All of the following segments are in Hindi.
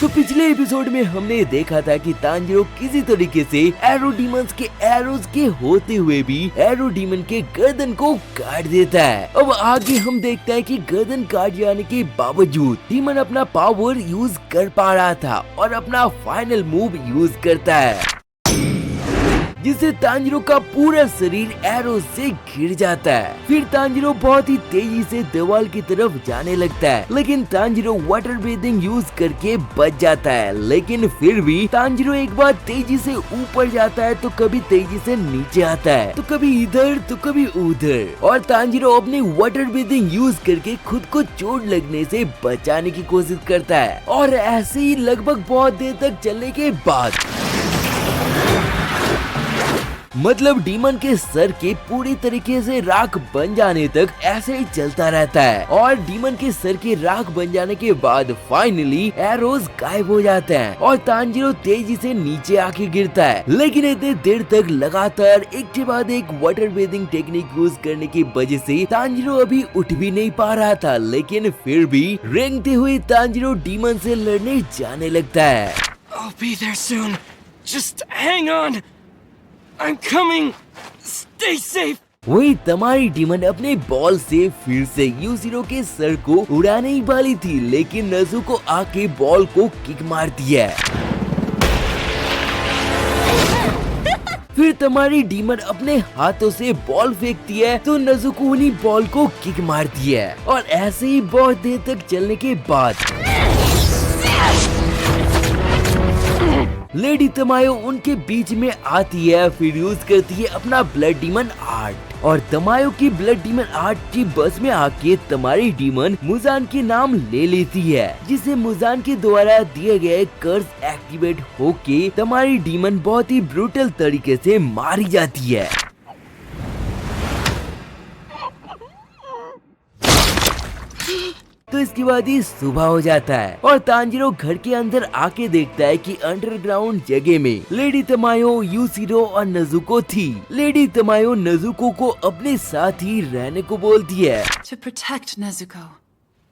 तो पिछले एपिसोड में हमने देखा था कि तांजीरो किसी तरीके से एरो डीमंस के एरोज के होते हुए भी एरो डीमन के गर्दन को काट देता है। अब आगे हम देखते हैं कि गर्दन काट जाने के बावजूद डीमन अपना पावर यूज कर पा रहा था और अपना फाइनल मूव यूज करता है, जिससे तांजीरो का पूरा शरीर एरो से घिर जाता है। फिर तांजीरो बहुत ही तेजी से दीवार की तरफ जाने लगता है, लेकिन तांजीरो वाटर ब्रीथिंग यूज करके बच जाता है। लेकिन फिर भी तांजीरो एक बार तेजी से ऊपर जाता है तो कभी तेजी से नीचे आता है, तो कभी इधर तो कभी उधर, और तांजीरो अपनी वाटर ब्रीथिंग यूज करके खुद को चोट लगने से बचाने की कोशिश करता है। और ऐसे ही लगभग बहुत देर तक चलने के बाद मतलब डीमन के सर के पूरी तरीके से राख बन जाने तक ऐसे ही चलता रहता है। और डीमन के सर के राख बन जाने के बाद फाइनली एरोज गायब हो जाते हैं और तांजीरो तेजी से नीचे आके गिरता है। लेकिन इतने देर तक लगातार एक के बाद एक वाटर ब्रीथिंग टेक्निक यूज करने की वजह से तांजीरो अभी उठ भी नहीं पा रहा था, लेकिन फिर भी रेंगते हुए तांजीरो डीमन से लड़ने जाने लगता है। I'll be there soon. Just hang on. I'm coming. Stay safe. वही तमारी डीमन अपने बॉल से फिर से यूजीरो के सर को उड़ाने ही वाली थी, लेकिन नजुको आके बॉल को किक मारती है। फिर तमारी डीमन अपने हाथों से बॉल फेंकती है तो नजुको उन्हीं बॉल को किक मारती है। और ऐसे ही बहुत देर तक चलने के बाद लेडी तमायो उनके बीच में आती है। फिर यूज करती है अपना ब्लड डीमन आर्ट, और तमायो की ब्लड डीमन आर्ट की बस में आके तमारी डीमन मुजान के नाम ले लेती है, जिसे मुजान के द्वारा दिए गए कर्स एक्टिवेट होके तमारी डीमन बहुत ही ब्रूटल तरीके से मारी जाती है। तो इसके बाद ही सुबह हो जाता है और तांजीरो घर के अंदर आके देखता है कि अंडरग्राउंड जगह में लेडी तमायो, यूसीरो और नजुको थी। लेडी तमायो नजुको को अपने साथ ही रहने को बोलती है। To protect Nezuko,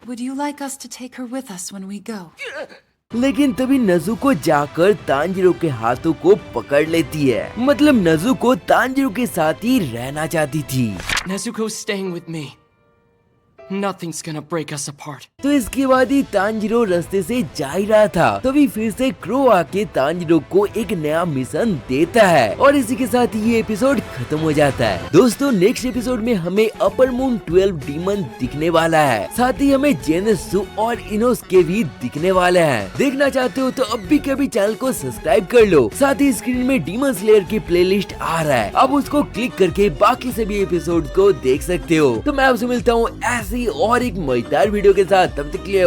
would you like us to take her with us when we go? लेकिन तभी नजुको जाकर तांजीरो के हाथों को पकड़ लेती है। मतलब नजुको तांजीरो के साथ ही रहना चाहती थी। Nezuko's staying with me. Nothing's gonna break us apart. तो इसके बाद ही तांजीरो रास्ते से जा ही रहा था, तभी फिर से क्रो आके तांजीरो को एक नया मिशन देता है और इसी के साथ ये एपिसोड खत्म हो जाता है। दोस्तों नेक्स्ट एपिसोड में हमें अपर मून 12 डीमन दिखने वाला है, साथ ही हमें जेनेत्सु और इनोसुके भी दिखने वाले हैं। देखना चाहते हो तो अब भी कभी चैनल को सब्सक्राइब कर लो। साथ ही स्क्रीन में डीमन स्लेयर की प्लेलिस्ट आ रहा है, अब उसको क्लिक करके बाकी सभी एपिसोड को देख सकते हो। तो मैं आपसे मिलता हूँ ऐसी और एक मजेदार वीडियो के साथ, तब तक के लिए